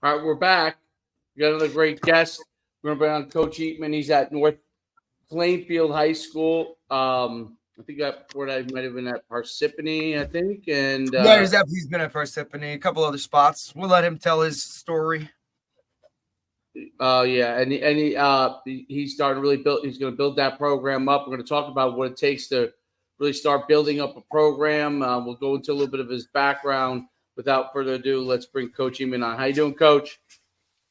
All right, we're back. We got another great guest. We're going to bring on Coach Eatman. He's at North Plainfield High School. I think before that, he might have been at Parsippany, I think. And Yeah, he's been at Parsippany, a couple other spots. We'll let him tell his story. Yeah, he's starting to really build. He's going to build that program up. We're going to talk about what it takes to really start building up a program. We'll go into a little bit of his background. Without further ado, let's bring Coach Eatman on. How you doing, Coach?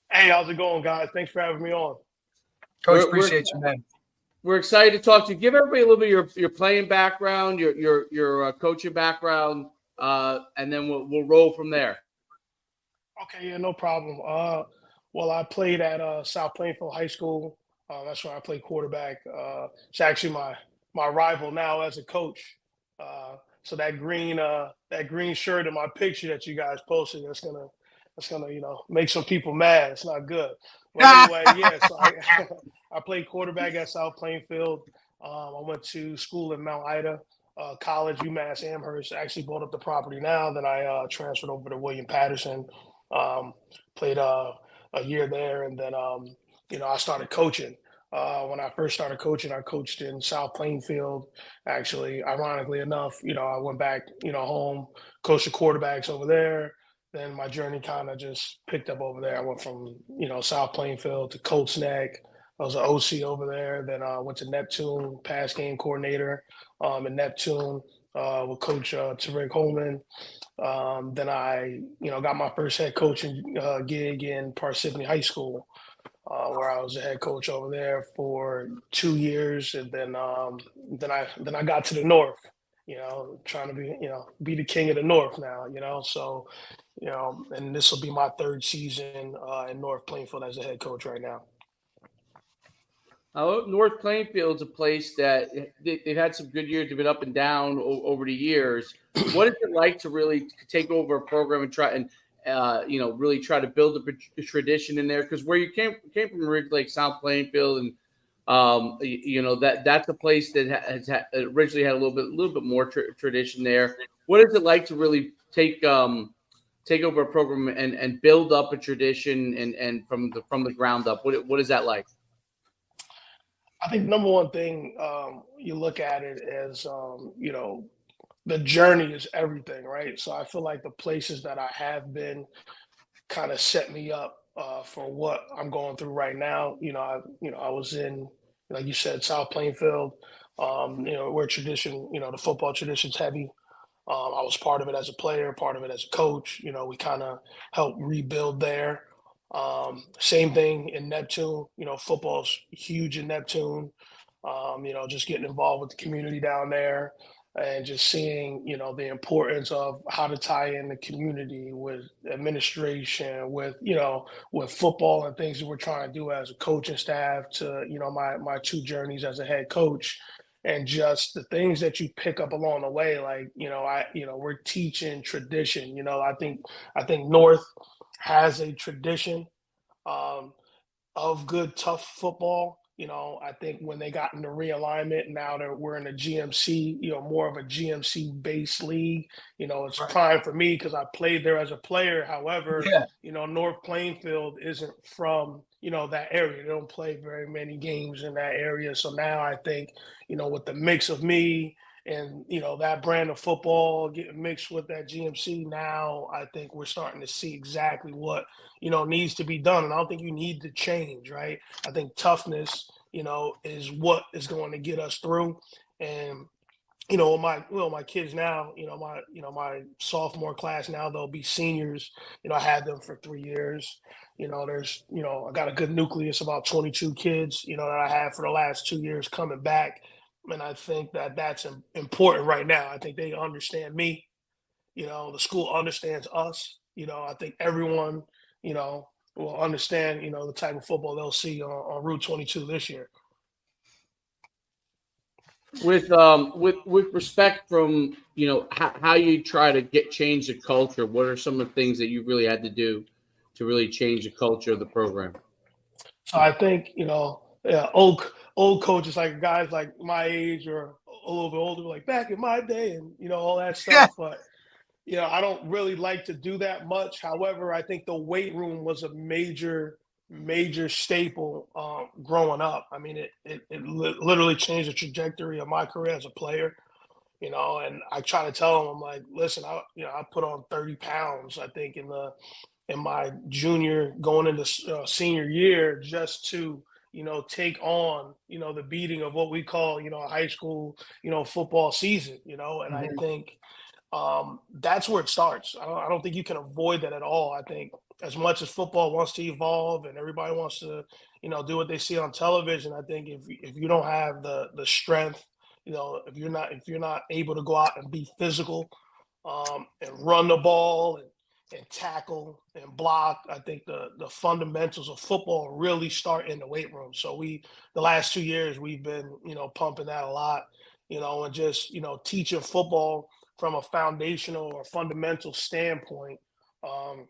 Hey, how's it going, guys? Thanks for having me on. Coach, appreciate you, man. We're excited to talk to you. Give everybody a little bit of your playing background, your coaching background, and then we'll roll from there. Okay, yeah, no problem. Well, I played at South Plainfield High School. That's where I played quarterback. It's actually my rival now as a coach. So that green shirt in my picture that you guys posted, that's gonna make some people mad. It's not good. But anyway, yeah. So I played quarterback at South Plainfield. I went to school in Mount Ida. College, UMass Amherst. I actually bought up the property now. Then I transferred over to William Patterson. Played a year there, and then I started coaching. When I first started coaching, I coached in South Plainfield. Actually, ironically enough, I went back, home, coached the quarterbacks over there. Then my journey kind of just picked up over there. I went from, South Plainfield to Colts Neck. I was an OC over there. Then I went to Neptune, pass game coordinator in Neptune with Coach Tariq Holman. Then I, got my first head coaching gig in Parsippany High School, where I was a head coach over there for 2 years, and then I got to the North. Trying to be the king of the North now. So, and this will be my third season in North Plainfield as a head coach right now. North Plainfield's a place that they've had some good years. They've been up and down over the years. What is it like to really take over a program and try and really try to build a tradition in there? Because where you came from originally, like South Plainfield, and that's a place that has originally had a little bit more tradition there. What is it like to really take over a program and build up a tradition and from the ground up? What is that like? I think number one thing you look at it as the journey is everything, right? So I feel like the places that I have been kind of set me up for what I'm going through right now. I was in, like you said, South Plainfield. Where tradition, the football tradition's heavy. I was part of it as a player, part of it as a coach. We kind of helped rebuild there. Same thing in Neptune. Football's huge in Neptune. Just getting involved with the community down there and just seeing, the importance of how to tie in the community with administration, with football and things that we're trying to do as a coaching staff to, my two journeys as a head coach. And just the things that you pick up along the way, like, we're teaching tradition. I think North has a tradition of good, tough football. I think when they got into realignment, now that we're in a GMC, more of a GMC based league, it's Right. prime for me because I played there as a player. However, Yeah. North Plainfield isn't from, that area. They don't play very many games in that area. So now I think, with the mix of me and, that brand of football getting mixed with that GMC, now I think we're starting to see exactly what, needs to be done. And I don't think you need to change, right? I think toughness, is what is going to get us through. And my kids now, my sophomore class now, they'll be seniors. I had them for 3 years. There's, I got a good nucleus, about 22 kids, that I had for the last 2 years coming back. And I think that that's important right now. I think they understand me. The school understands us. I think everyone, will understand, the type of football they'll see on Route 22 this year. With respect from how you try to change the culture, what are some of the things that you really had to do to really change the culture of the program? So I think, yeah, old coaches, like guys like my age or a little bit older, like back in my day and, all that stuff. But, I don't really like to do that much. However, I think the weight room was a major staple growing up. I mean, it literally changed the trajectory of my career as a player. And I try to tell them, I'm like, listen, I put on 30 pounds, I think, in my junior going into senior year, just to take on the beating of what we call a high school football season. And I Mhm. think that's where it starts. I don't think you can avoid that at all. I think as much as football wants to evolve and everybody wants to do what they see on television, I think if you don't have the strength, if you're not able to go out and be physical, and run the ball and tackle and block, I think the fundamentals of football really start in the weight room. So the last 2 years we've been pumping that a lot, and just teaching football from a foundational or fundamental standpoint. Um,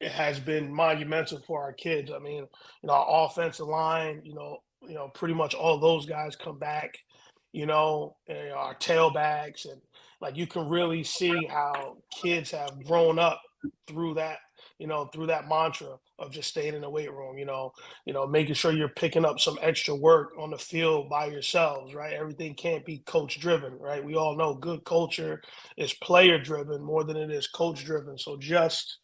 it has been monumental for our kids. I mean, our offensive line, pretty much all those guys come back, and our tailbacks, and like you can really see how kids have grown up through that, through that mantra of just staying in the weight room, making sure you're picking up some extra work on the field by yourselves, right? Everything can't be coach driven, right? We all know good culture is player driven more than it is coach driven. So just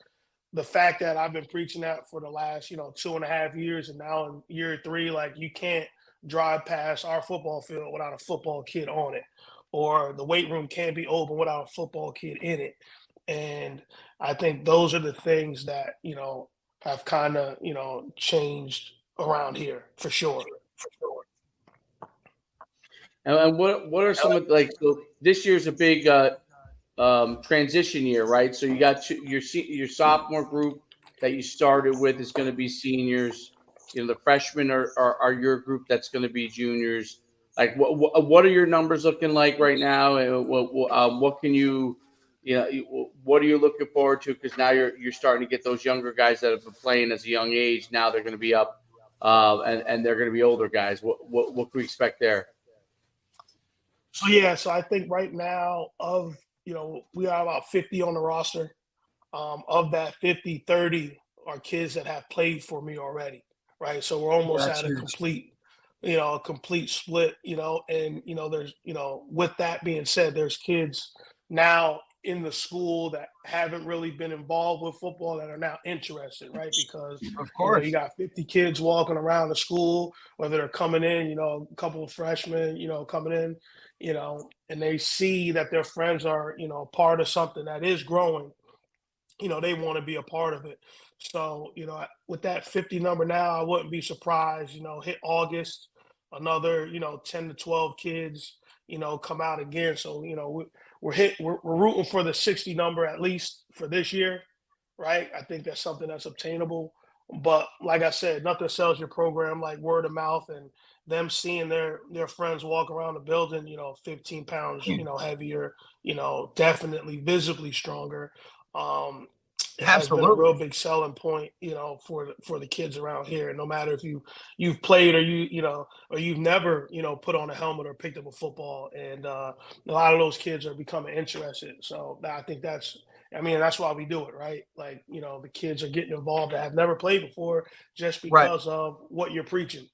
the fact that I've been preaching that for the last, 2.5 years, and now in year three, like you can't drive past our football field without a football kid on it, or the weight room can't be open without a football kid in it. And I think those are the things that, have kind of, changed around here for sure. And what are some of like so this year's a big transition year, right? So you got your sophomore group that you started with is going to be seniors. The freshmen are your group that's going to be juniors. Like what are your numbers looking like right now? And what can what are you looking forward to? Because now you're starting to get those younger guys that have been playing as a young age. Now they're going to be up, and they're going to be older guys. What can we expect there? So yeah, so I think right now we are about 50 on the roster. Of that 50, 30 are kids that have played for me already, right? So we're Yeah, almost that's at a huge. complete, a complete split, and there's, with that being said, there's kids now in the school that haven't really been involved with football that are now interested, right? Because, Of you course. got 50 kids walking around the school, whether they're coming in, a couple of freshmen, coming in, and they see that their friends are, part of something that is growing, they want to be a part of it. So, with that 50 number now, I wouldn't be surprised, hit August, another, 10 to 12 kids, come out again. So, we're rooting for the 60 number at least for this year, right? I think that's something that's obtainable. But like I said, nothing sells your program like word of mouth, and them seeing their friends walk around the building, 15 pounds, heavier, definitely visibly stronger. Um, it has been a real Absolutely. big selling point, for the kids around here. No matter if you've played or or you've never, put on a helmet or picked up a football, and a lot of those kids are becoming interested. So I think that's why we do it, right? Like, the kids are getting involved that have never played before just Right. because of what you're preaching,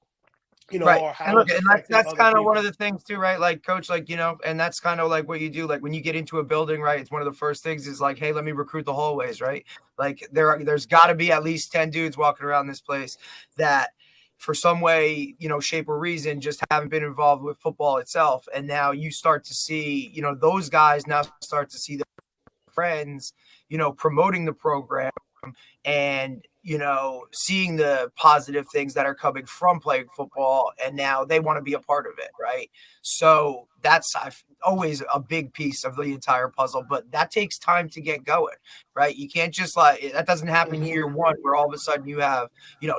Right. or And how look, it's and that's affecting that's other kind of one of people. the things too, right? Like coach, like, and that's kind of like what you do. Like when you get into a building, right? It's one of the first things is like, hey, let me recruit the hallways, right? Like there's got to be at least 10 dudes walking around this place that for some way, shape or reason just haven't been involved with football itself. And now you start to see, those guys now start to see their friends, promoting the program and seeing the positive things that are coming from playing football, and now they want to be a part of it, right? So that's always a big piece of the entire puzzle, but that takes time to get going, right? You can't just that doesn't happen Hmm. year one where all of a sudden you have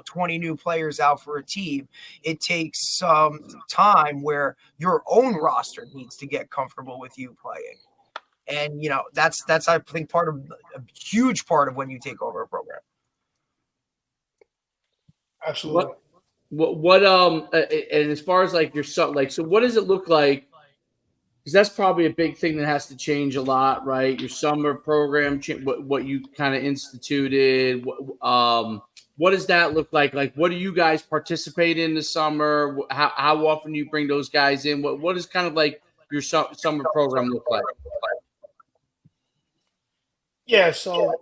20 new players out for a team. It takes some time where your own roster needs to get comfortable with you playing. And that's I think part of a huge part of when you take over a program. Absolutely. What and as far as like your son, like, so what does it look like because that's probably a big thing that has to change a lot, right? Your summer program, what you kind of instituted. What does that look like? Like, what do you guys participate in the summer? How often do you bring those guys in? What is kind of like your summer program look like? Yeah, so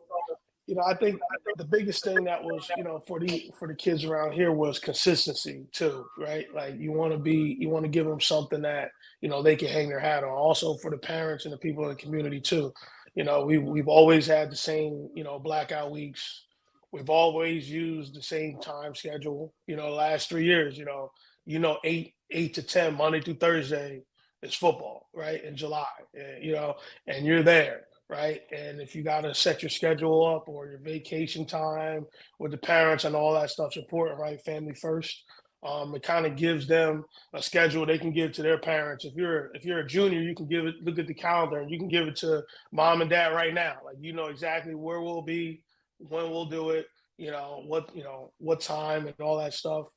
I think the biggest thing that was, for the kids around here was consistency too, right? Like you want to give them something that they can hang their hat on. Also for the parents and the people in the community too. We've always had the same blackout weeks. We've always used the same time schedule. Last 3 years, 8 to 10 Monday through Thursday is football, right? In July, and you're there, right? And if you got to set your schedule up or your vacation time with the parents and all that stuff's important, right? Family first. It kind of gives them a schedule they can give to their parents. If you're a junior, you can look at the calendar and you can give it to mom and dad right now. Like exactly where we'll be, when we'll do it, what time and all that stuff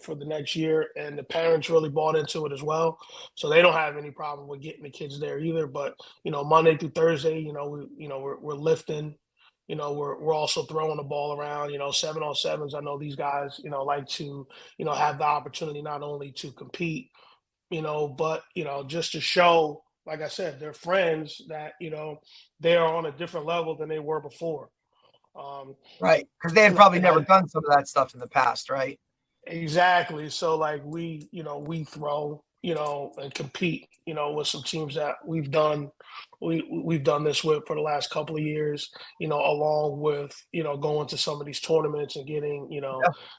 for the next year. And the parents really bought into it as well, so they don't have any problem with getting the kids there either. But Monday through Thursday, we're lifting. We're also throwing the ball around. 7-on-7s. I know these guys, like to, have the opportunity not only to compete, but just to show, like I said, their friends that they are on a different level than they were before. Right, because they had probably and never I, done some of that stuff in the past, right? Exactly. So like we throw, and compete, with some teams that we've done this with for the last couple of years, along with, going to some of these tournaments and getting, Yeah.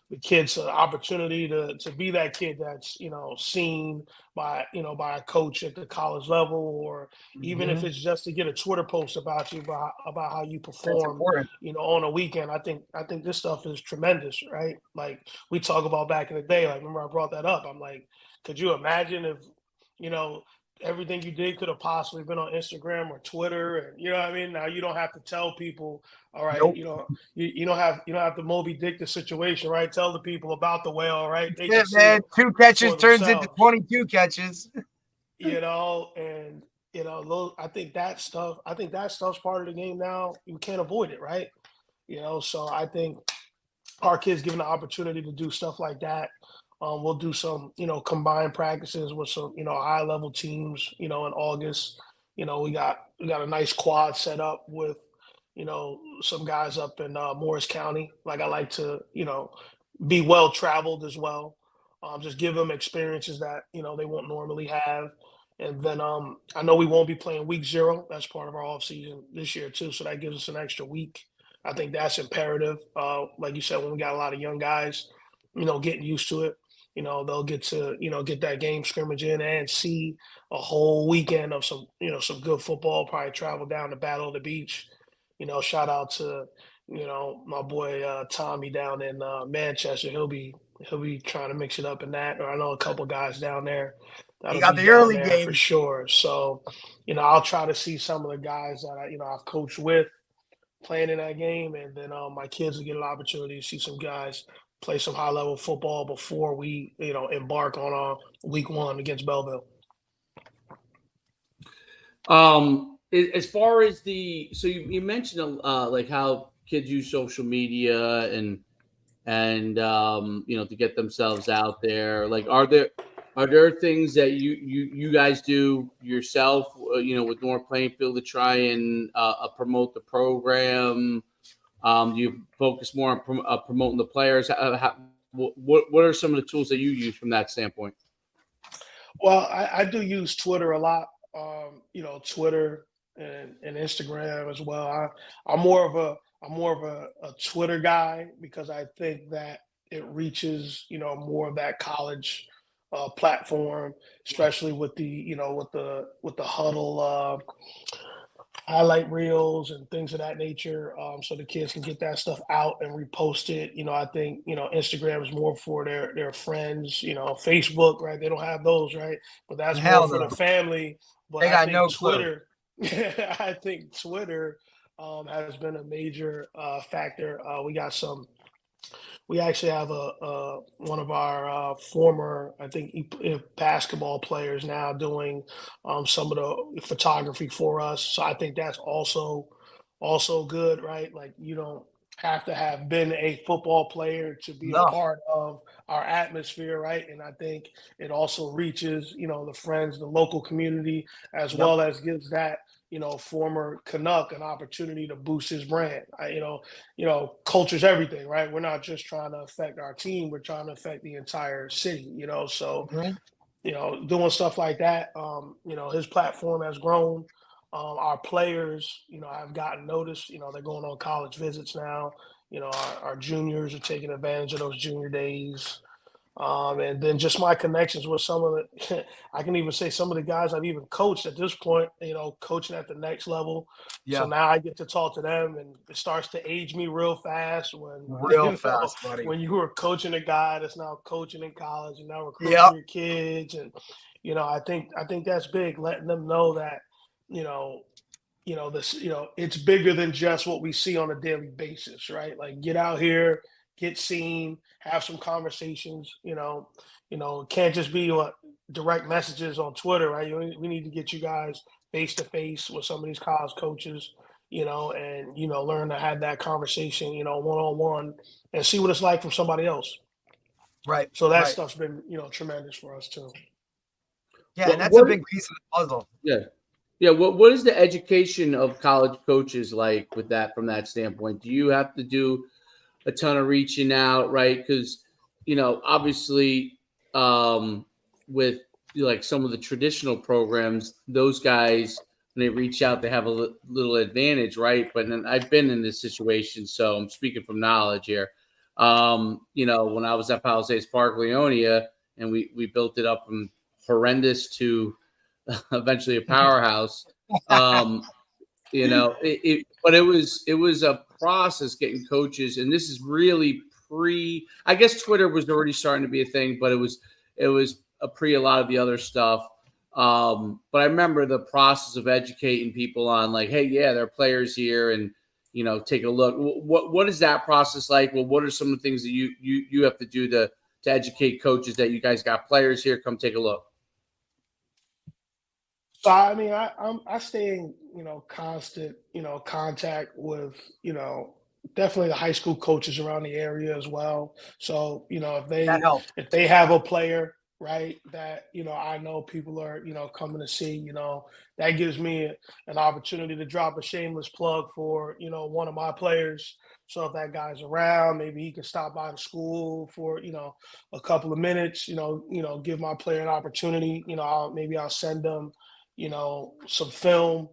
the kids an opportunity to be that kid that's, seen by a coach at the college level, or even if Mhm. it's just to get a Twitter post about you, about how you That's perform, important. on a weekend. I think this stuff is tremendous, right? Like we talk about back in the day. Like, remember I brought that up. I'm like, could you imagine if, you know, everything you did could have possibly been on Instagram or Twitter, and you know what I mean? Now you don't have to tell people, all right, Nope. you don't have to Moby Dick the situation, right? Tell the people about the whale, right? They can Yeah, see man. it 2 catches for turns into themselves, 22 catches. and I think that stuff's part of the game now. You can't avoid it, right? So I think our kids given the opportunity to do stuff like that. We'll do some, combined practices with some, high level teams, in August. We got a nice quad set up with, some guys up in Morris County. Like I like to, be well traveled as well. Just give them experiences that they won't normally have. And then I know we won't be playing week 0. That's part of our off season this year too. So that gives us an extra week. I think that's imperative. Like you said, when we got a lot of young guys, getting used to it, they'll get to, get that game scrimmage in and see a whole weekend of some, some good football. Probably travel down to Battle of the Beach. Shout out to, my boy Tommy down in Manchester. He'll be trying to mix it up in that. Or I know a couple guys down there You that'll got be the down early there for game. sure. So, I'll try to see some of the guys that I've coached with playing in that game, and then my kids will get an opportunity to see some guys play some high level football before we embark on week 1 against Belleville. As far as so you mentioned like how kids use social media and to get themselves out there. Like, are there things that you guys do yourself, with North Plainfield to try and promote the program? Do you focus more on promoting the players? What are some of the tools that you use from that standpoint? Well, I do use Twitter a lot. Twitter and Instagram as well. I'm more of a Twitter guy because I think that it reaches more of that college platform, especially with the with the huddle highlight reels and things of that nature, so the kids can get that stuff out and repost it. I think Instagram is more for their friends. Facebook, right? They don't have those, right? But that's more Hell for no. the family. But They I got think no clue. Twitter, I think Twitter has been a major factor. We got some We actually have one of our former, I think, basketball players now doing some of the photography for us. So I think that's also good, right? Like you don't have to have been a football player to be a No, part of our atmosphere, right? And I think it also reaches, the friends, the local community, as yep, well as gives that, former Canuck an opportunity to boost his brand. Culture's everything, right? We're not just trying to affect our team, we're trying to affect the entire city, so mhm, doing stuff like that. His platform has grown. Our players, have gotten noticed. They're going on college visits now. Our juniors are taking advantage of those junior days. And then just my connections with some of the, I can even say some of the guys I've even coached at this point, coaching at the next level. So yeah, now I get to talk to them, and it starts to age me real fast when, real fast, buddy. when you were coaching a guy that's now coaching in college and now Yep, recruiting your kids. And, I think that's big, letting them know that, you know, this, it's bigger than just what we see on a daily basis, right? Like get out here, get seen, have some conversations. It can't just be what direct messages on Twitter, right? We need to get you guys face to face with some of these college coaches, and learn to have that conversation, one on one, and see what it's like from somebody else. right, So that right. stuff's been, tremendous for us too. Yeah, and What that's a what big piece of the puzzle. yeah. Yeah, what is the education of college coaches like with that from that standpoint? Do you have to do a ton of reaching out, right? Because obviously, with like some of the traditional programs, those guys when they reach out, they have a little advantage, right? But then I've been in this situation, so I'm speaking from knowledge here. When I was at Palo Alto Park, Leonia, and we built it up from horrendous to eventually a powerhouse. Um, but it was a process getting coaches, and this is really pre. I guess Twitter was already starting to be a thing, but it was a pre a lot of the other stuff. But I remember the process of educating people on like, hey, yeah, there are players here, and take a look. What is that process like? Well, what are some of the things that you have to do to educate coaches that you guys got players here? Come take a look. So I mean, I stay in constant contact with definitely the high school coaches around the area as well. So if That they helps. if they have a player, right, that I know people are coming to see, that gives me an opportunity to drop a shameless plug for one of my players. So if that guy's around, maybe he can stop by the school for a couple of minutes. Give my player an opportunity. Maybe I'll send them some film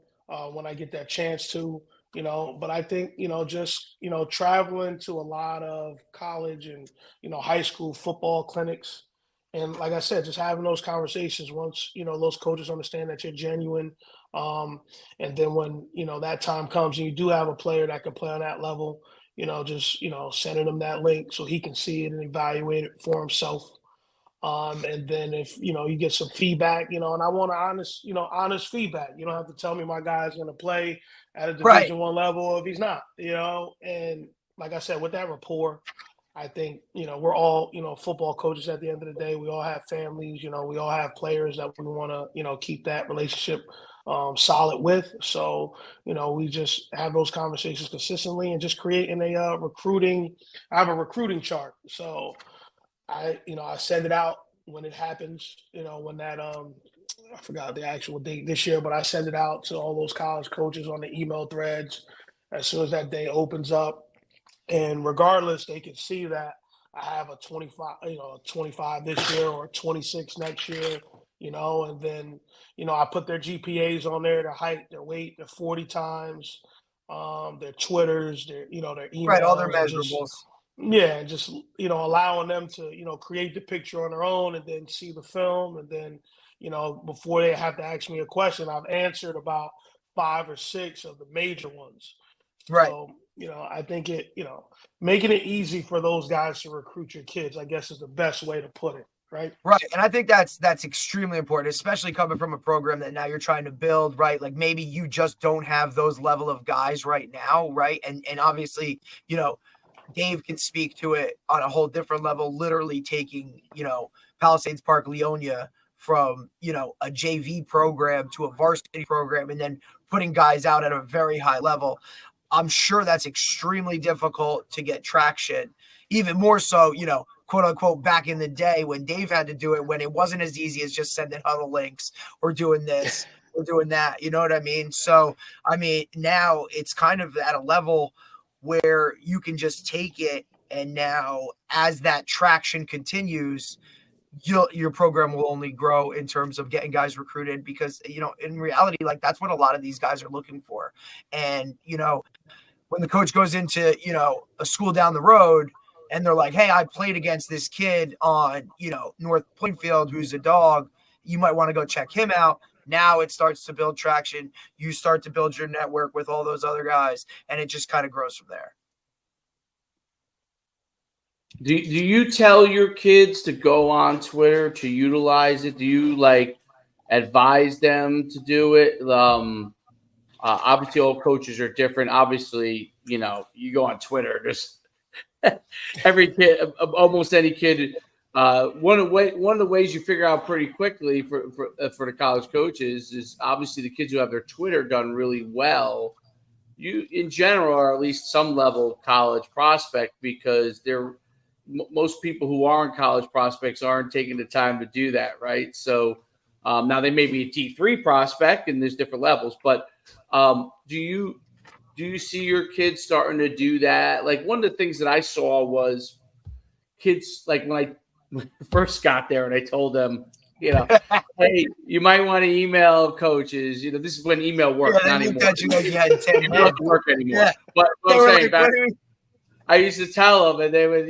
when I get that chance to, but I think, just, traveling to a lot of college and, high school football clinics. And like I said, just having those conversations once, those coaches understand that you're genuine. Um, and then when, that time comes and you do have a player that can play on that level, just, sending him that link so he can see it and evaluate it for himself. And then if you get some feedback, and I want honest feedback. You don't have to tell me my guy's going to play at a Right. Division 1 level if he's not. And like I said, with that rapport, I think we're all football coaches at the end of the day. We all have families. We all have players that we want to keep that relationship solid with. So we just have those conversations consistently and just creating a recruiting. I have a recruiting chart. So I send it out when it happens, when that I forgot the actual date this year, but I send it out to all those college coaches on the email threads as soon as that day opens up. And regardless, they can see that I have a 25, 25 this year or 26 next year, and then, I put their GPAs on there, their height, their weight, their 40 times, their Twitters, their Right, all their emails, and just measurables. yeah, just allowing them to create the picture on their own and then see the film, and then before they have to ask me a question, I've answered about 5 or 6 of the major ones. Right. So I think making it easy for those guys to recruit your kids, I guess, is the best way to put it, right? Right. And I think that's extremely important, especially coming from a program that now you're trying to build, right? Like maybe you just don't have those level of guys right now, right? And obviously, Dave can speak to it on a whole different level, literally taking, Palisades Park Leonia from, a JV program to a varsity program and then putting guys out at a very high level. I'm sure that's extremely difficult to get traction, even more so, quote unquote, back in the day when Dave had to do it, when it wasn't as easy as just sending huddle links or doing this or doing that. You know what I mean? So, now it's kind of at a level where you can just take it. And now as that traction continues, your program will only grow in terms of getting guys recruited because, in reality, like that's what a lot of these guys are looking for. And, when the coach goes into, a school down the road and they're like, hey, I played against this kid on, North Plainfield, who's a dog, you might want to go check him out. Now it starts to build traction. You start to build your network with all those other guys, and it just kind of grows from there. Do you tell your kids to go on Twitter, to utilize it? Do you advise them to do it? Obviously, all coaches are different. Obviously, you go on Twitter, just every kid, almost any kid. One of the ways you figure out pretty quickly for the college coaches is obviously the kids who have their Twitter done really well. You, in general, are at least some level of college prospect because most people who aren't college prospects aren't taking the time to do that, right? So now they may be a T3 prospect, and there's different levels, but do you see your kids starting to do that? Like one of the things that I saw was kids, like when I first got there and I told them, hey, you might want to email coaches. This is when email worked. Yeah, not they looked anymore. at you like you had 10 Email doesn't work anymore. Yeah. But I'm saying like, I used to tell them, and they would,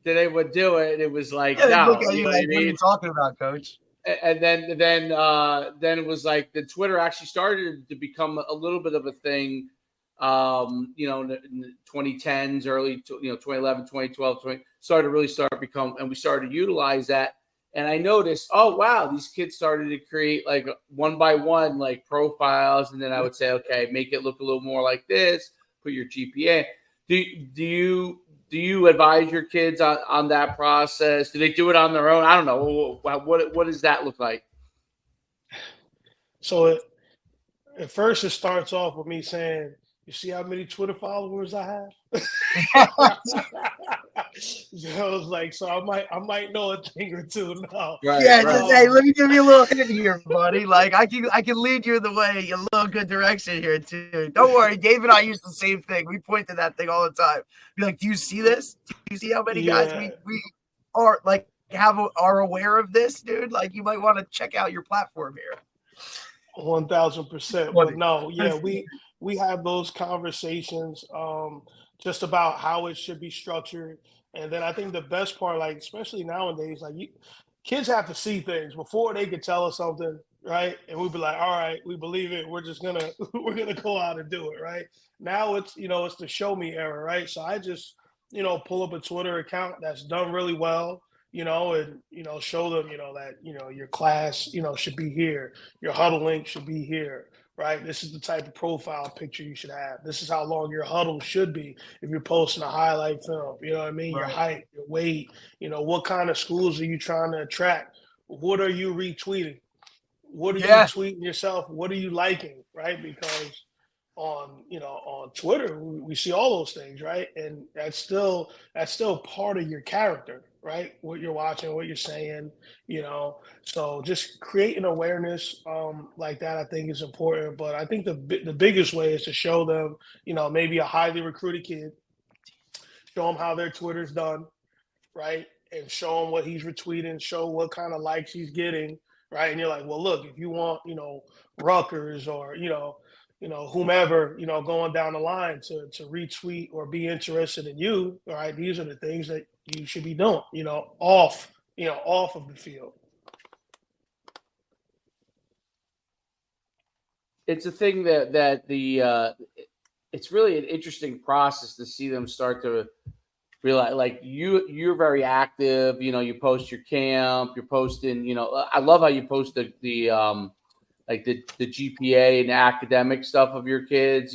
they would do it. And it was like, look no, at you like, what are you talking about, coach? And then it was like the Twitter actually started to become a little bit of a thing. In the 2010s, early, 2011, 2012, started to really become, and we started to utilize that. And I noticed, oh, wow, these kids started to create like one by one, like profiles. And then I would say, okay, make it look a little more like this, put your GPA. Do you advise your kids on that process? Do they do it on their own? I don't know. What does that look like? So at first it starts off with me saying, you see how many Twitter followers I have? So I was like, so I might know a thing or two now. Right, yeah, right. Just, hey, let me give you a little hint here, buddy. Like I can lead you the way, a little good direction here too. Don't worry, Dave and I use the same thing. We point to that thing all the time. Be like, do you see this? Do you see how many guys we are like are aware of this, dude? Like you might want to check out your platform here. 1000%. But no, yeah, we have those conversations just about how it should be structured. And then I think the best part, like especially nowadays, like kids have to see things before they can tell us something, right? And we'd be like, all right, we believe it. We're just gonna go out and do it, right? Now it's it's the show me era, right? So I just pull up a Twitter account that's done really well, and show them that your class should be here, your huddle link should be here. Right. This is the type of profile picture you should have. This is how long your huddle should be if you're posting a highlight film. You know what I mean? Right. Your height, your weight, what kind of schools are you trying to attract? What are you retweeting? What are you tweeting yourself? What are you liking? Right. Because on Twitter, we see all those things, right? And that's still part of your character, right? What you're watching, what you're saying, So just creating awareness like that, I think, is important. But I think the biggest way is to show them, maybe a highly recruited kid, show them how their Twitter's done, right? And show them what he's retweeting, show what kind of likes he's getting, right? And you're like, well, look, if you want, Rutgers or, whomever, going down the line to retweet or be interested in you, all right, these are the things that you should be doing, off of the field. It's a thing that it's really an interesting process to see them start to realize, like you're very active, you post your camp, you're posting, I love how you post the GPA and academic stuff of your kids,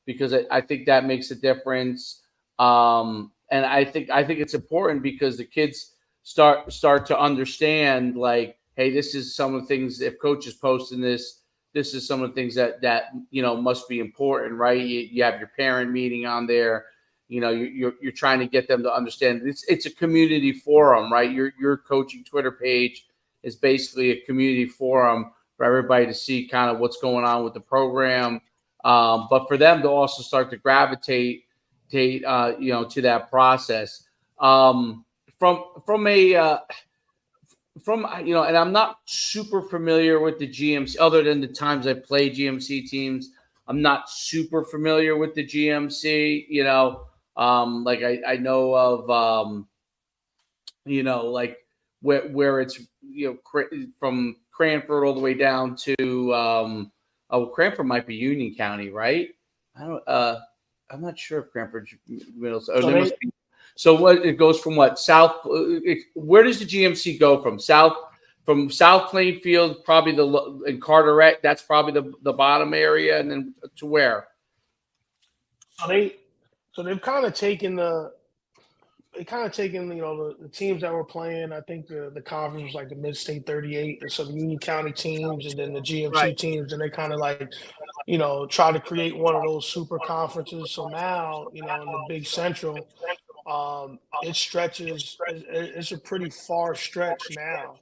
because I think that makes a difference. And I think it's important because the kids start to understand, like, hey, this is some of the things. If coach is posting this, this is some of the things that must be important, right? You have your parent meeting on there. You're trying to get them to understand it's a community forum, right? Your coaching Twitter page is basically a community forum for everybody to see kind of what's going on with the program, but for them to also start to gravitate to that process. From a and I'm not super familiar with the GMC other than the times I played GMC teams. I'm not super familiar with the GMC. Like I know of like where it's from Cranford all the way down to Cranford might be Union County, right? I'm not sure if Cranford's middle. So what it goes from what south? Where does the GMC go from? From South Plainfield, probably in Carteret. That's probably the bottom area, and then to where? So they've kind of taken the teams that were playing. I think the conference was like the Mid-State 38 and some Union County teams, and then the GMC teams, and they kind of like try to create one of those super conferences. So now in the Big Central, it stretches. It's a pretty far stretch now.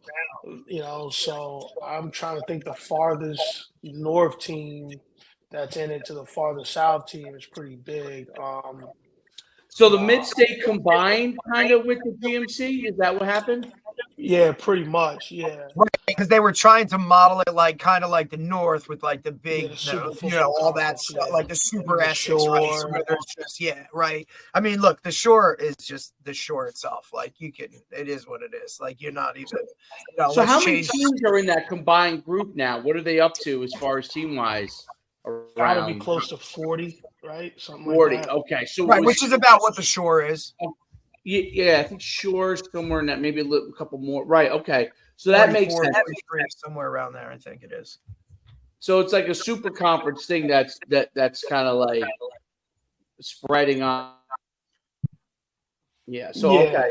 So I'm trying to think the farthest north team that's in it to the farthest south team is pretty big. So the Mid-State combined kind of with the GMC? Is that what happened? Yeah, pretty much. Yeah. Right, because they were trying to model it like kind of like the North with like the big, all that stuff, like the super Essex, right? Where there's just, right. I mean, look, the Shore is just the Shore itself. Like it is what it is. Like you're not even. So how many teams are in that combined group now? What are they up to as far as team wise? Gotta be close to 40, right? Something 40. like that. Okay, so which is about what the Shore is. Yeah, I think Shore's somewhere in that, maybe a couple more. Right. Okay, so that makes sense. Somewhere around there, I think it is. So it's like a super conference thing that's kind of like spreading on. Yeah. So okay.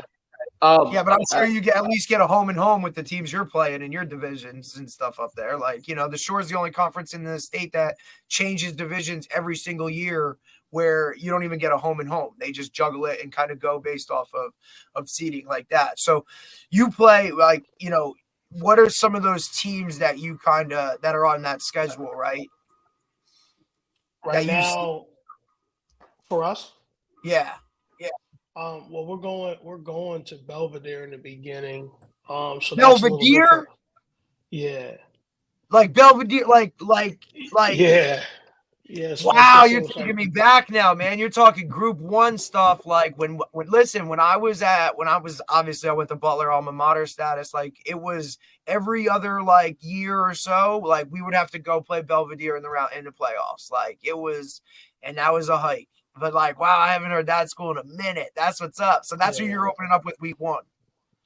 But I'm sure you at least get a home and home with the teams you're playing in your divisions and stuff up there. Like, the Shore is the only conference in the state that changes divisions every single year where you don't even get a home and home. They just juggle it and kind of go based off of seeding like that. So you play like, what are some of those teams that you that are on that schedule, right? Right now, for us? Yeah. Well, we're going to Belvedere in the beginning. So Belvedere? Yeah. Like Belvedere, like yeah. So wow, you're taking me back now, man. You're talking Group 1 stuff. Like when I was obviously I went to Butler alma mater status. Like it was every other like year or so. Like we would have to go play Belvedere in the playoffs. Like it was, and that was a hike. But like, wow, I haven't heard that school in a minute. That's what's up. So that's who you're opening up with week 1.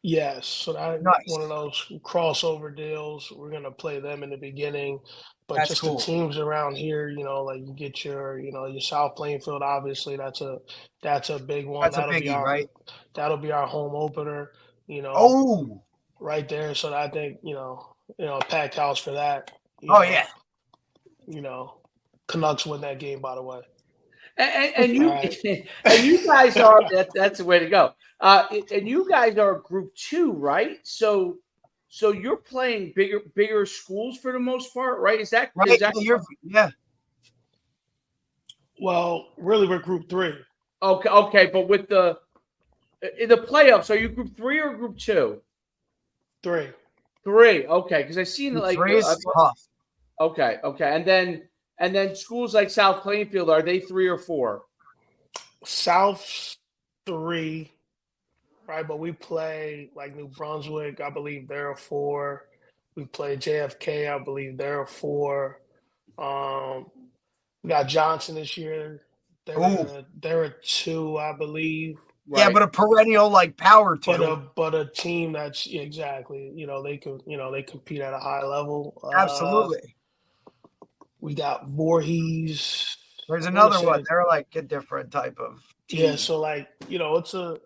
Yes. So that's one of those crossover deals. We're gonna play them in the beginning. But that's just cool. The teams around here, like you get your South Plainfield, obviously that's a big one. That's a biggie, right? That'll be our home opener, right there. So I think, packed house for that. Yeah. Canucks win that game, by the way. And you and you guys are that's the way to go. And you guys are Group 2, right? So you're playing bigger schools for the most part, right? Is that right? Yeah. Well, really, we're Group 3. Okay, but with in the playoffs, are you Group 3 or Group 2? 3. 3. Okay, because I seen like 3 is tough. Okay, and then schools like South Plainfield, are they 3 or 4? South's 3. Right, but we play like New Brunswick, I believe they're a 4. We play JFK, I believe they're a 4. We got Johnson this year. They're a 2, I believe. Right. Yeah, but a perennial like power team. But a team that's exactly. They compete at a high level. Absolutely. We got Voorhees. There's another one. They're like a different type of. team. Yeah, so like, it's a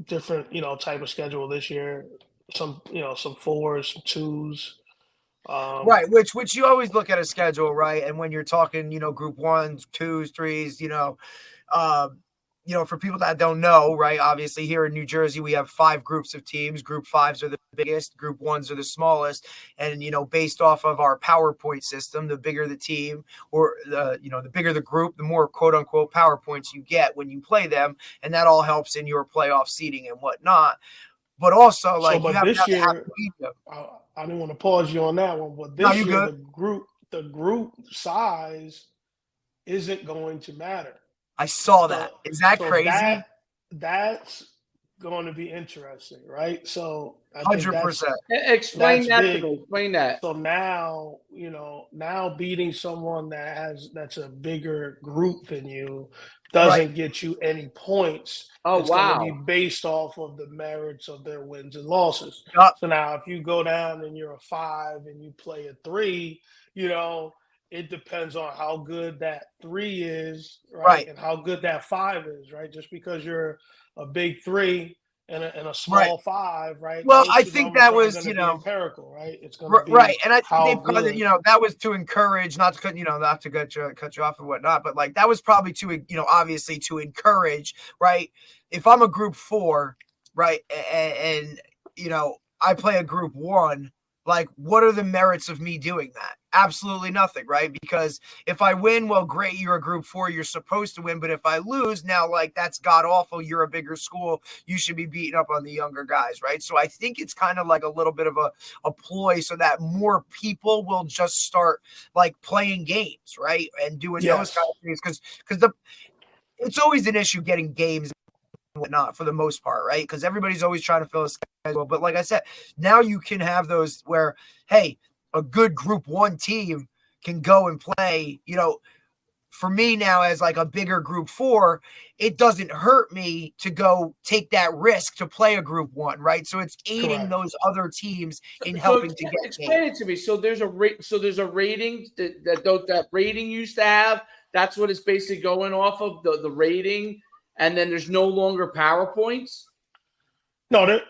different, type of schedule this year. Some fours, some twos. Right, which you always look at a schedule, right? And when you're talking, group ones, twos, threes, for people that don't know, right? Obviously, here in New Jersey, we have 5 groups of teams. Group 5s are the biggest, group 1s are the smallest. And, based off of our PowerPoint system, the bigger the team or the bigger the group, the more quote unquote PowerPoints you get when you play them. And that all helps in your playoff seeding and whatnot. But also, So, you but have this to have year, I didn't want to pause you on that one, but No, this you year good. the group size isn't going to matter. I saw that. Is that crazy? That's going to be interesting, right? So I think 100%. Explain that big. to me. Explain that. So now, now beating someone that's a bigger group than you doesn't get you any points. Oh, it's wow. going to be based off of the merits of their wins and losses. Yep. So now if you go down and you're a 5 and you play a 3, it depends on how good that 3 is, right? And how good that 5 is, right? Just because you're a big 3 and a small 5, right? Well, Those I two think numbers that aren't was, gonna be empirical, right? It's going to be right. And I think how they probably, good. that was to encourage, not to cut you off and whatnot, but that was probably to, obviously to encourage, right? If I'm a group 4, right, and I play a group 1, what are the merits of me doing that? Absolutely nothing, right? Because if I win, well, great, you're a group 4, you're supposed to win. But if I lose, now that's god awful. You're a bigger school. You should be beating up on the younger guys, right? So I think it's kind of a little bit of a ploy so that more people will just start playing games, right? And doing those kind of things. Because it's always an issue getting games whatnot for the most part, right? Because everybody's always trying to fill a schedule. But like I said, now you can have those where, hey, a good group 1 team can go and play, for me now as a bigger group 4, it doesn't hurt me to go take that risk to play a group 1, right? So it's aiding those other teams in helping to get explain it to me. So there's a rating that rating used to have. That's what it's basically going off of, the rating. And then there's no longer PowerPoints? No,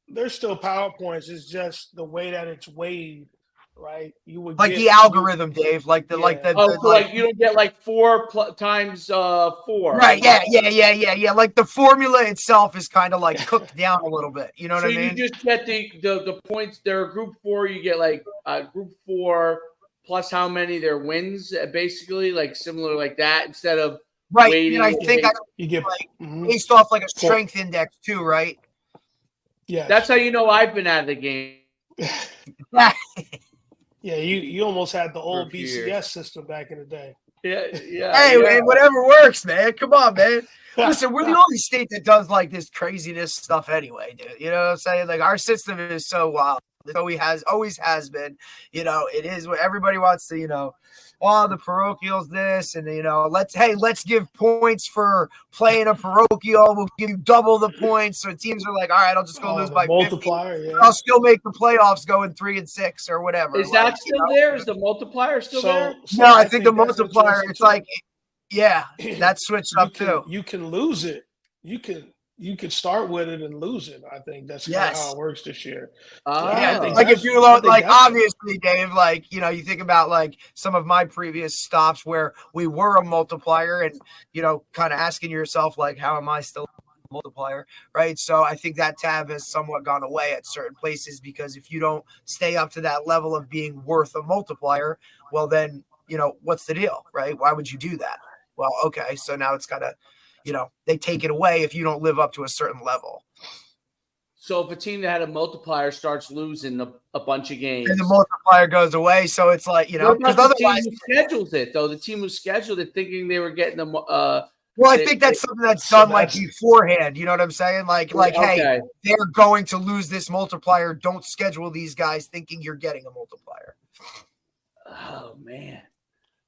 there's still PowerPoints. It's just the way that it's weighed, right? You would get the algorithm, Dave. You don't get 4 times 4. Right? Yeah. The formula itself is kind of cooked down a little bit. You know what I mean? So you just get the points. They're group 4. You get group 4 plus how many their wins, basically, similar like that, instead of. Right, and I think you get based off a strength index too, right? Yeah, that's how I've been out of the game. Yeah, you almost had the old BCS system back in the day. Yeah. Hey, man, whatever works, man. Come on, man. Listen, we're the only state that does this craziness stuff anyway, dude. You know what I'm saying? Our system is so wild. It always has been. It is what everybody wants to, the parochials this and let's give points for playing a parochial. We'll give you double the points. So teams are all right, I'll just go lose by multiplier. 50. I'll still make the playoffs going 3 and 6 or whatever. Is that still there? Is the multiplier still there? No, I think the multiplier. It's that's switched up too. You can lose it. You could start with it and lose it. I think that's kind of how it works this year. If you obviously, Dave, you think about some of my previous stops where we were a multiplier and, kind of asking yourself, how am I still a multiplier? Right. So I think that tab has somewhat gone away at certain places because if you don't stay up to that level of being worth a multiplier, well, then, what's the deal? Right. Why would you do that? Well, okay. So now it's kind of, they take it away if you don't live up to a certain level. So if a team that had a multiplier starts losing a bunch of games, and the multiplier goes away, so it's because otherwise the team who schedules it though. The team who scheduled it thinking they were getting them. Well, I think that's something that's done beforehand. You know what I'm saying? Hey, they're going to lose this multiplier. Don't schedule these guys thinking you're getting a multiplier. Oh man,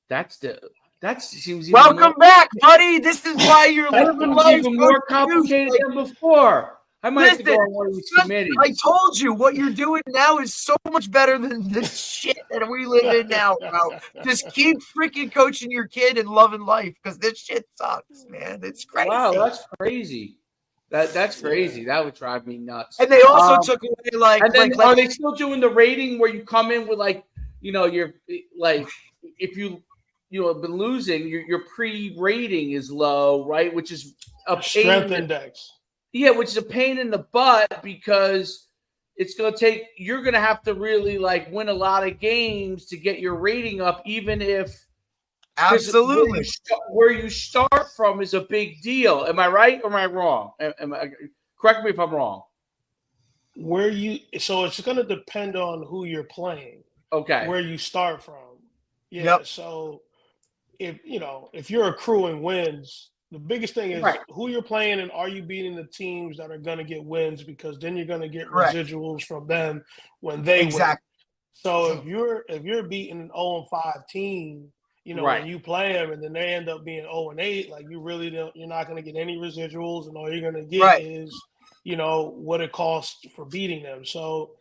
that seems welcome back, buddy. This is why you're even more complicated than before. I might have to go on one of these committees. I told you what you're doing now is so much better than this shit that we live in now, bro. Just keep freaking coaching your kid and loving life because this shit sucks, man. It's crazy. Wow, that's crazy. That's crazy. That would drive me nuts. And they also took away And then are they still doing the rating where you come in with you're like if you have been losing, your pre-rating is low, right? Which is a strength index. Yeah, which is a pain in the butt because it's going to take – you're going to have to really, win a lot of games to get your rating up, even if – Absolutely. Where you start from is a big deal. Am I right or am I wrong? Correct me if I'm wrong. So it's going to depend on who you're playing. Okay. Where you start from. Yeah, yep. So if you're accruing wins – the biggest thing is who you're playing and are you beating the teams that are going to get wins because then you're going to get residuals from them when they win. So if you're beating an 0-5 team, when you play them and then they end up being 0-8, you're not going to get any residuals and all you're going to get is, what it costs for beating them. So,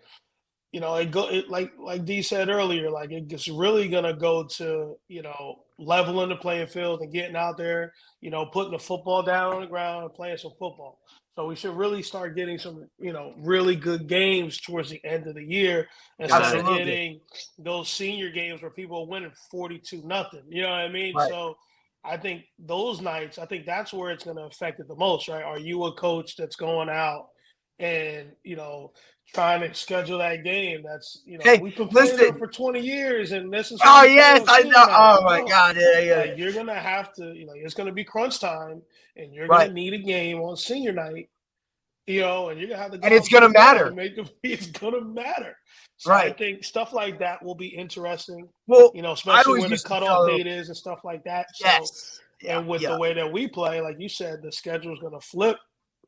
like D said earlier, it's really going to go to, leveling the playing field and getting out there, putting the football down on the ground and playing some football. So we should really start getting some, really good games towards the end of the year instead of getting those senior games where people are winning 42-0. You know what I mean? Right. So I think those nights, that's where it's going to affect it the most, right? Are you a coach that's going out and, trying to schedule that game? That's we've been playing for 20 years and this is yes, I know. Oh my God. Yeah. You're gonna have to, it's gonna be crunch time and you're gonna need a game on senior night, and you're gonna have to go and it's gonna matter. It's gonna matter. So I think stuff like that will be interesting. Well, especially when the cutoff date is and stuff like that. So, yes. And with the way that we play, like you said, the schedule is gonna flip.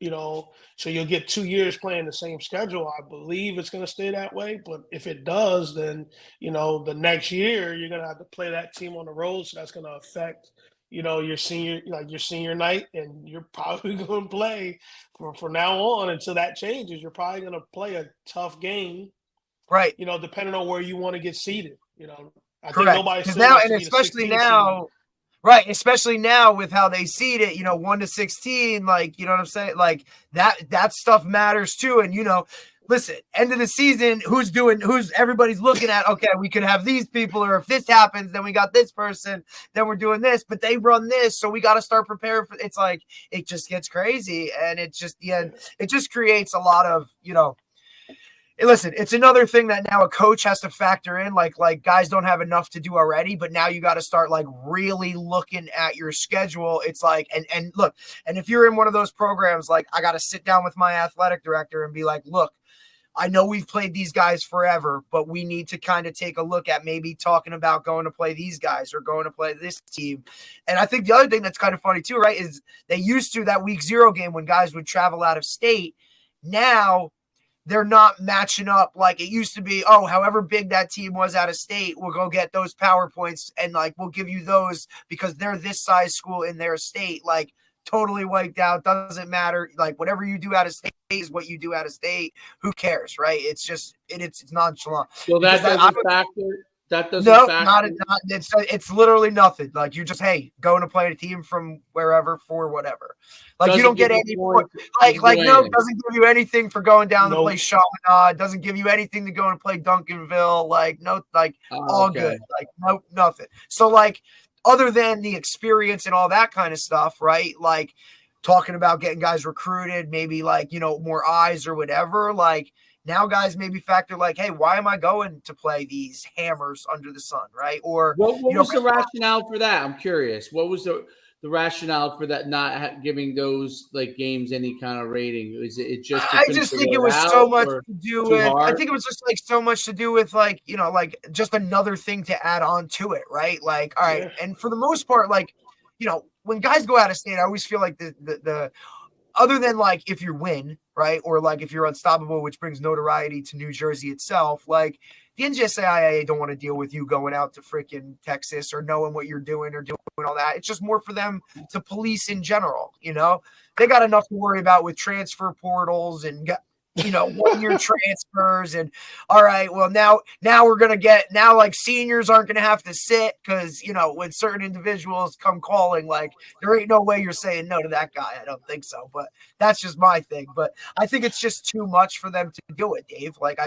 So you'll get 2 years playing the same schedule. I believe it's going to stay that way. But if it does, then, the next year you're going to have to play that team on the road. So that's going to affect, your senior night. And you're probably going to play from now on until that changes. You're probably going to play a tough game. Right. Depending on where you want to get seated. I think nobody's now, and especially now. Seed. Right, especially now with how they seed it, 1-16, you know what I'm saying? That stuff matters too. And, listen, end of the season, everybody's looking at, okay, we could have these people, or if this happens, then we got this person, then we're doing this, but they run this, so we got to start preparing for it's it just gets crazy. And it just creates a lot of, listen, it's another thing that now a coach has to factor in. Like guys don't have enough to do already, but now you got to start really looking at your schedule. It's and look, and if you're in one of those programs, I got to sit down with my athletic director and be like, look, I know we've played these guys forever, but we need to kind of take a look at maybe talking about going to play these guys or going to play this team. And I think the other thing that's kind of funny too, right, is they used to that week 0 game when guys would travel out of state. Now they're not matching up like it used to be. Oh, however big that team was out of state, we'll go get those PowerPoints and we'll give you those because they're this size school in their state. Totally wiped out. Doesn't matter. Whatever you do out of state is what you do out of state. Who cares, right? It's just it's nonchalant. So that doesn't factor. That doesn't factor. It's literally nothing. You just going to play a team from wherever for whatever. You don't get any points. No, it doesn't give you anything for going down to play Schuman. It doesn't give you anything to go and play Duncanville. All good. Nope, nothing. So other than the experience and all that kind of stuff, right? Talking about getting guys recruited, maybe more eyes or whatever. Now guys maybe factor hey, why am I going to play these hammers under the sun, right? Or what was the rationale for that? I'm curious. What was the rationale for that not giving those games any kind of rating? Is it just? I just think it was so much to do with. I think it was just so much to do with just another thing to add on to it, right? All right, and for the most part, when guys go out of state, I always feel like the other than if you win, right, or if you're unstoppable, which brings notoriety to New Jersey itself, The NJSAIA don't want to deal with you going out to freaking Texas or knowing what you're doing or doing all that. It's just more for them to police in general. They got enough to worry about with transfer portals and 1-year transfers. And all right, well, now we're going to get like seniors aren't going to have to sit because, when certain individuals come calling, like there ain't no way you're saying no to that guy. I don't think so, but that's just my thing. But I think it's just too much for them to do it, Dave. Like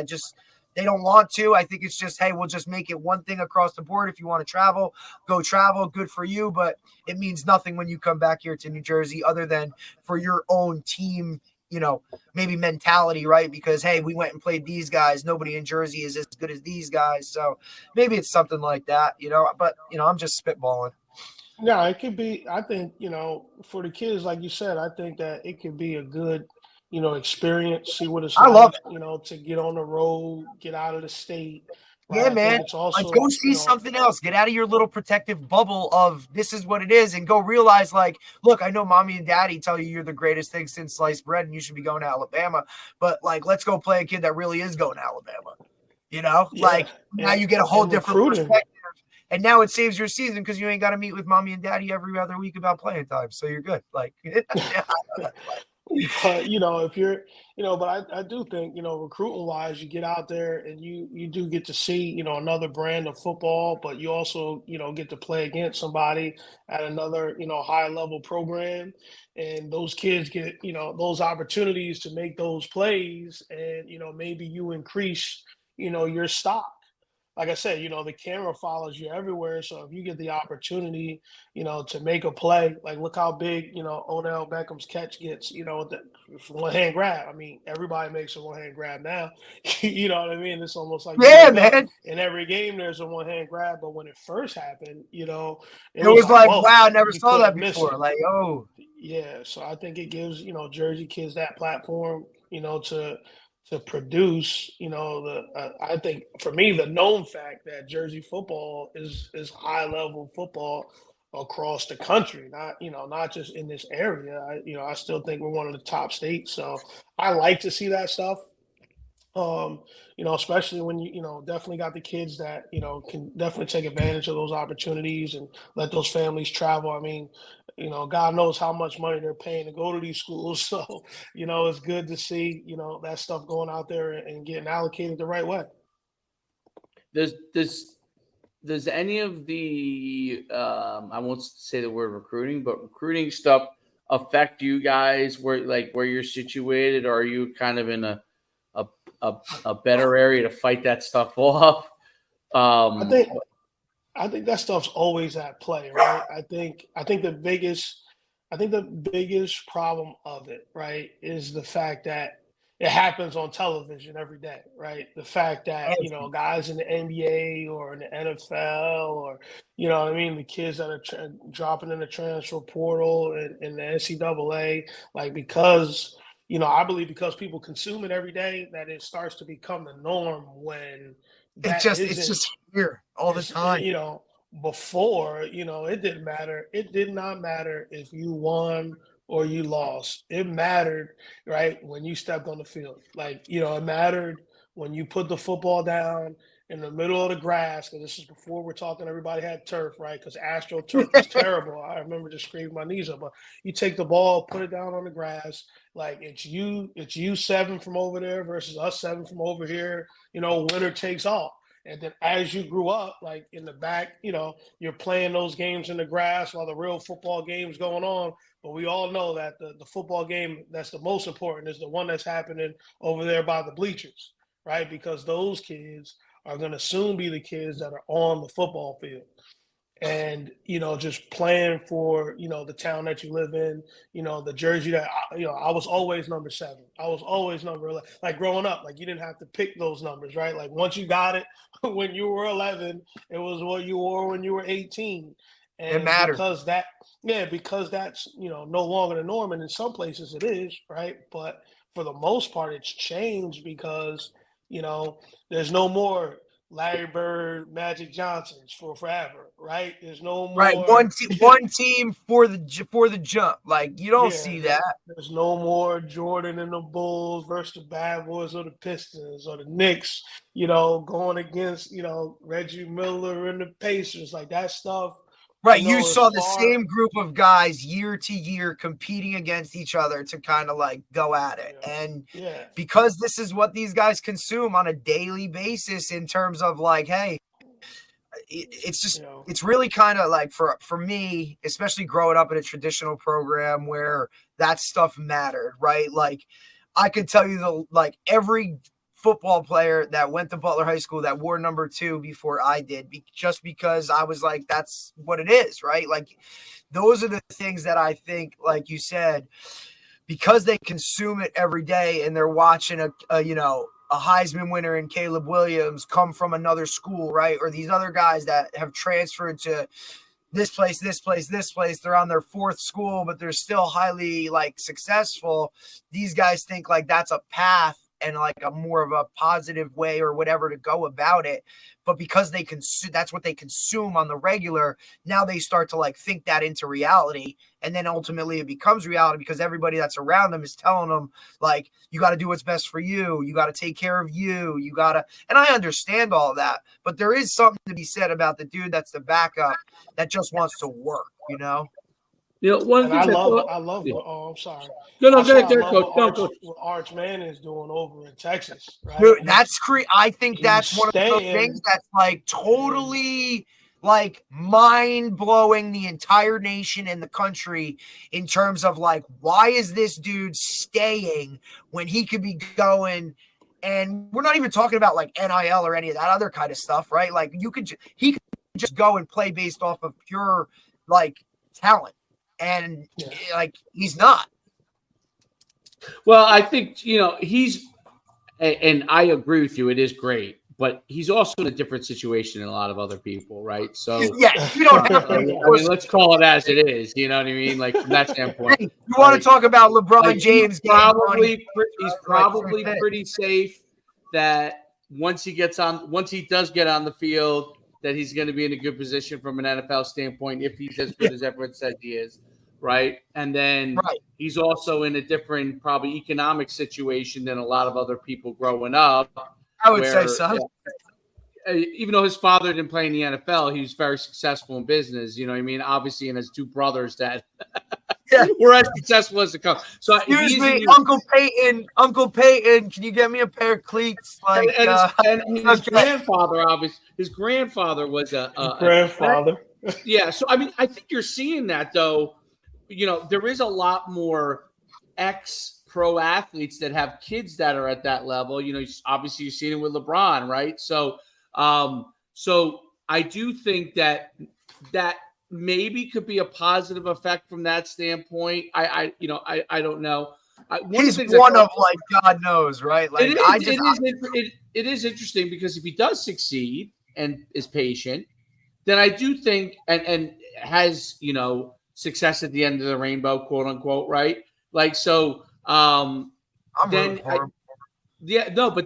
they don't want to. I think it's just, hey, we'll just make it one thing across the board. If you want to travel, go travel. Good for you. But it means nothing when you come back here to New Jersey other than for your own team, maybe mentality, right? Because, hey, we went and played these guys. Nobody in Jersey is as good as these guys. So maybe it's something like that, but, I'm just spitballing. No, it could be. I think, for the kids, like you said, I think that it could be a good, experience, see what it's I like, love to get on the road, get out of the state. Right? Yeah, I man. think it's also, Like, go see something else. Get out of your little protective bubble of this is what it is and go realize, like, look, I know mommy and daddy tell you you're the greatest thing since sliced bread and you should be going to Alabama. But, like, let's go play a kid that really is going to Alabama. Yeah, Now you get a whole different recruiting. perspective. And now it saves your season because you ain't got to meet with mommy and daddy every other week about playing time. So you're good. Like, But if you're, but I do think, recruiting wise, you get out there and you do get to see, another brand of football, but you also, get to play against somebody at another, high level program. And those kids get, those opportunities to make those plays and, maybe you increase, your stock. Like I said, the camera follows you everywhere. So if you get the opportunity, to make a play, like look how big, Odell Beckham's catch gets, the one hand grab. I mean, everybody makes a one hand grab now. You know what I mean? It's almost like, yeah, man. in every game there's a one hand grab. But when it first happened, it was like, whoa, wow, never you saw that couldn't miss before. it. Like, oh. Yeah. So I think it gives, Jersey kids that platform, to produce, I think for me the known fact that Jersey football is high level football across the country, not just in this area. I still think we're one of the top states, so I like to see that stuff. Especially when definitely got the kids that, can definitely take advantage of those opportunities and let those families travel. I mean, God knows how much money they're paying to go to these schools. So, it's good to see, that stuff going out there and getting allocated the right way. Does any of the I won't say the word recruiting, but recruiting stuff affect you guys where you're situated, or are you kind of in a better area to fight that stuff off? I think that stuff's always at play, right? I think the biggest problem of it, right, is the fact that it happens on television every day, right? The fact that, guys in the NBA or in the NFL or, what I mean, the kids that are dropping in the transfer portal and the NCAA, like, because, I believe because people consume it every day, that it starts to become the norm when that it's just here all the time. Before, it didn't matter. It did not matter if you won or you lost. It mattered, right, when you stepped on the field. Like, it mattered when you put the football down in the middle of the grass, because this is before we're talking everybody had turf, right? Because AstroTurf was terrible. I remember just scraping my knees up. But you take the ball, put it down on the grass, like it's you 7 from over there versus us 7 from over here, winner takes all. And then as you grew up, like in the back, you're playing those games in the grass while the real football game's going on. But we all know that the football game that's the most important is the one that's happening over there by the bleachers, right? Because those kids are going to soon be the kids that are on the football field. And, just playing for, the town that you live in, the jersey that, I was always number 7. I was always number 11. Like growing up, like you didn't have to pick those numbers, right? Like once you got it when you were 11, it was what you wore when you were 18. And it matters. Because that's, no longer the norm. And in some places it is, right? But for the most part, it's changed because, there's no more Larry Bird, Magic Johnsons for forever, right? There's no more. Right, one team for the jump. Like you don't see that. There's no more Jordan and the Bulls versus the Bad Boys or the Pistons or the Knicks. Going against Reggie Miller and the Pacers, like that stuff. Right, you saw the same group of guys year to year competing against each other to kind of like go at it. And because this is what these guys consume on a daily basis in terms of like, hey, it's just it's really kind of like for me, especially growing up in a traditional program where that stuff mattered, right? Like I could tell you every football player that went to Butler High School that wore number 2 before I did, just because I was like, that's what it is, right? Like those are the things that I think, like you said, because they consume it every day and they're watching a Heisman winner in Caleb Williams come from another school, right? Or these other guys that have transferred to this place. They're on their 4th school, but they're still highly like successful. These guys think like that's a path and like a more of a positive way or whatever to go about it. But because they that's what they consume on the regular, now they start to like think that into reality. And then ultimately it becomes reality because everybody that's around them is telling them like, you got to do what's best for you. You got to take care of you. You got to, and I understand all that, but there is something to be said about the dude that's the backup that just wants to work, One thing I love. Yeah. Oh, I'm sorry. No, go ahead, Coach. Coach. What Arch Manning is doing over in Texas, right? Dude, I think that's one of those staying. things that's like totally like mind blowing the entire nation and the country in terms of like, why is this dude staying when he could be going? And we're not even talking about like NIL or any of that other kind of stuff, right? Like he could just go and play based off of pure like talent. And like he's not. Well, I think he's, and I agree with you. It is great, but he's also in a different situation than a lot of other people, right? So you don't have to. I mean, let's call it as it is. You know what I mean? Like from that standpoint, you want to talk about LeBron James? He's probably pretty safe. That once he does get on the field, that he's going to be in a good position from an NFL standpoint if he's as good as everyone says he is. Right. And then he's also in a different, probably economic situation than a lot of other people growing up. I would say so. Even though his father didn't play in the NFL, he was very successful in business. You know what I mean? Obviously, and his 2 brothers that were as successful as it comes. So excuse me, Uncle Peyton, can you get me a pair of cleats? Like, his grandfather, obviously, his grandfather was a grandfather. Yeah. So, I mean, I think you're seeing that, though. There is a lot more ex-pro athletes that have kids that are at that level. Obviously you've seen it with LeBron, right? So, I do think that maybe could be a positive effect from that standpoint. I don't know. He's one of like God knows, right? Like it is interesting because if he does succeed and is patient, then I do think and has success at the end of the rainbow, quote unquote, right? Like so. But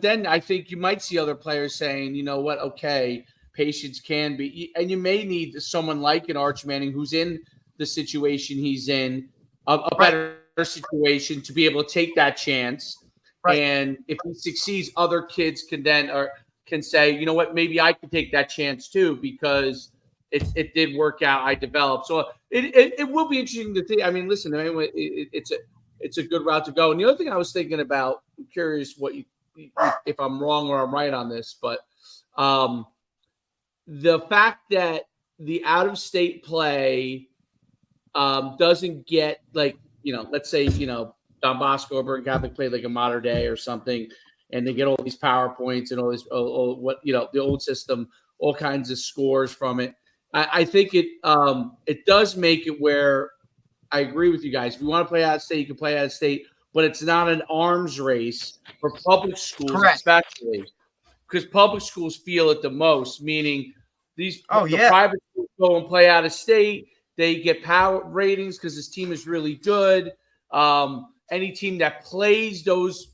then I think you might see other players saying, you know what, okay, patience can be, and you may need someone like an Arch Manning who's in the situation he's in, a better situation to be able to take that chance. Right. And if he succeeds, other kids can say, you know what, maybe I could take that chance too because it did work out. I developed. So it will be interesting to think. I mean, listen, it's a good route to go. And the other thing I was thinking about, I'm curious if I'm wrong or I'm right on this, but the fact that the out-of-state play doesn't get let's say, Don Bosco or Burton Catholic played like a Modern Day or something, and they get all these PowerPoints and all this, the old system, all kinds of scores from it. I think it does make it where I agree with you guys. If you want to play out of state, you can play out of state, but it's not an arms race for public schools, especially because public schools feel it the most, meaning the private schools go and play out of state. They get power ratings because this team is really good. Any team that plays those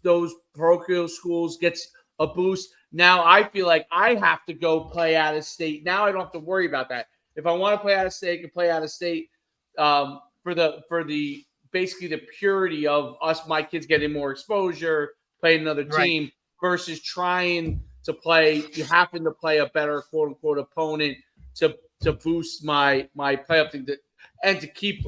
parochial schools gets a boost. Now I feel like I have to go play out of state. Now I don't have to worry about that. If I want to play out of state, I can play out of state for the basically the purity of my kids getting more exposure, playing another team versus trying to play. You happen to play a better quote unquote opponent to boost my playoff thing and to keep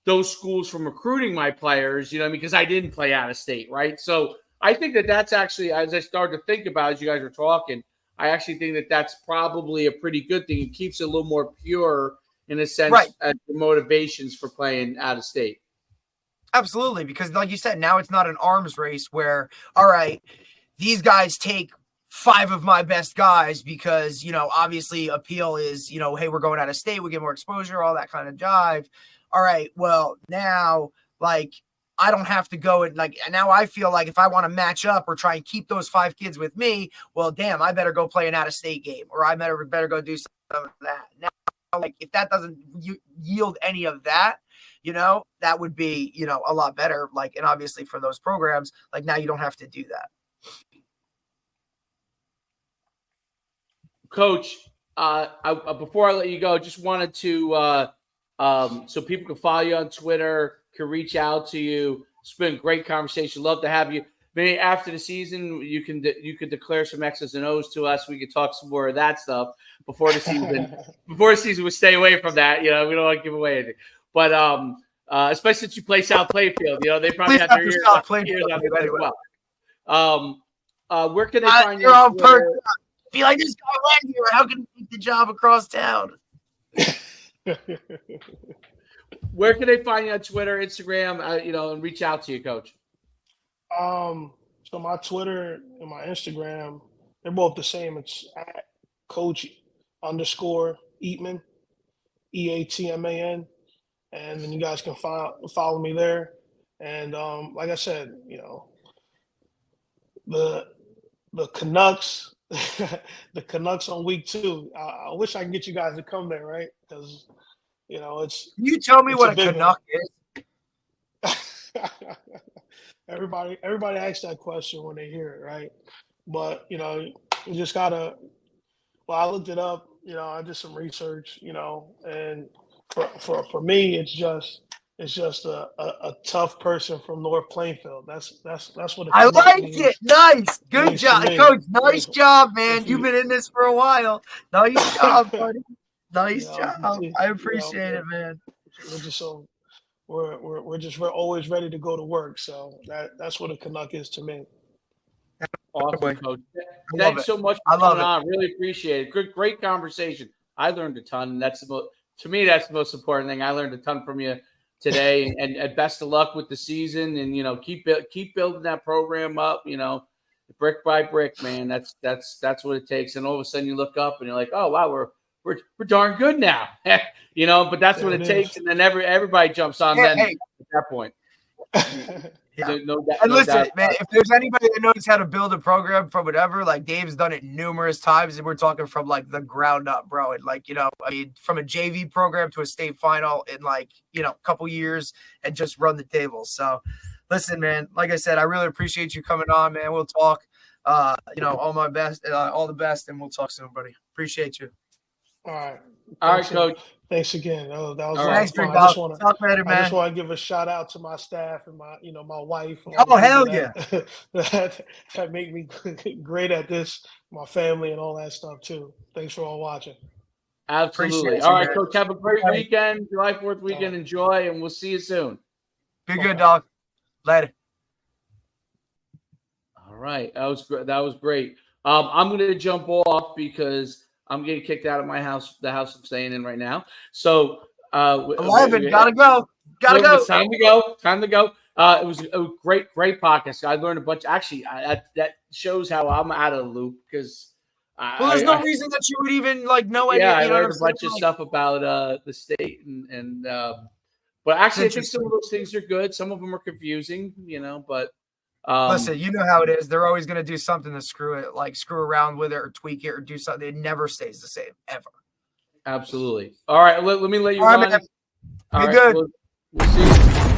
those schools from recruiting my players, because I didn't play out of state, right? So I think that's actually, as I started to think about as you guys were talking, I actually think that's probably a pretty good thing. It keeps it a little more pure in a sense as the motivations for playing out of state. Absolutely, because like you said, now it's not an arms race where, all right, these guys take 5 of my best guys because, obviously appeal is, hey, we're going out of state, we get more exposure, all that kind of jive. All right, well, now, like, I don't have to go and now I feel like if I want to match up or try and keep those 5 kids with me, well, damn, I better go play an out-of-state game or I better go do some of that. Now, like, if that doesn't yield any of that, that would be, a lot better. Like, and obviously for those programs, like now you don't have to do that. Coach, before I let you go, just wanted to so people can follow you on Twitter, can reach out to you. It's been a great conversation. Love to have you. Maybe after the season, you can declare some X's and O's to us. We could talk some more of that stuff before the season. We stay away from that. We don't want to give away anything. But especially since you play South Plainfield, they probably have their ears on it as well. Where can they find you? On Twitter? Be like, this guy right here. How can he take the job across town? Where can they find you on Twitter, Instagram, and reach out to you, Coach? So my Twitter and my Instagram, they're both the same. It's at Coach_Eatman, EATMAN, and then you guys can follow me there. And like I said, the Canucks, the Canucks on week 2. I wish I could get you guys to come there, right? Because it's. You tell me what a Canuck is. Everybody asks that question when they hear it, right? But you just gotta. Well, I looked it up. I did some research. And for me, it's just a tough person from North Plainfield. That's what I like it. Nice, good job, Coach. Nice job, man. You've been in this for a while. Nice job, buddy. Nice job. I appreciate it, man. We're always ready to go to work. So that's what a Canuck is to me. Awesome, Coach. Thanks so much for coming on. Really appreciate it. Great conversation. I learned a ton. That's to me, that's the most important thing. I learned a ton from you today, and best of luck with the season. And keep building that program up. Brick by brick, man. That's what it takes. And all of a sudden, you look up and you're like, oh wow, we're darn good now. But that's what it takes. And then everybody jumps on at that point. Yeah. And listen, man, if there's anybody that knows how to build a program from whatever, like Dave's done it numerous times, and we're talking from like the ground up, bro. And from a JV program to a state final in a couple years and just run the table. So listen, man, like I said, I really appreciate you coming on, man. We'll talk, all my best, all the best, and we'll talk soon, buddy. Appreciate you. All right. All right, Coach. Thanks again. That was Thanks, fun. I just want to give a shout out to my staff and my wife. Oh, hell yeah. That make me great at this, my family and all that stuff too. Thanks for all watching. Absolutely. All right, Coach. Have a great weekend. July 4th weekend. Enjoy, and we'll see you soon. Be good, dog. Later. All right. That was great. I'm going to jump off because I'm getting kicked out of my house, the house I'm staying in right now. So 11, gotta go. It's time to go. It was a great podcast. I learned a bunch. Actually, that shows how I'm out of the loop because there's no reason that you would even know any. Yeah, I learned a bunch of stuff about the state and but actually, I think some of those things are good. Some of them are confusing, but. Listen, you know how it is. They're always going to do something to screw around with it or tweak it or do something. It never stays the same, ever. Absolutely. All right. Let me let you run. Man. Be good. We'll see you.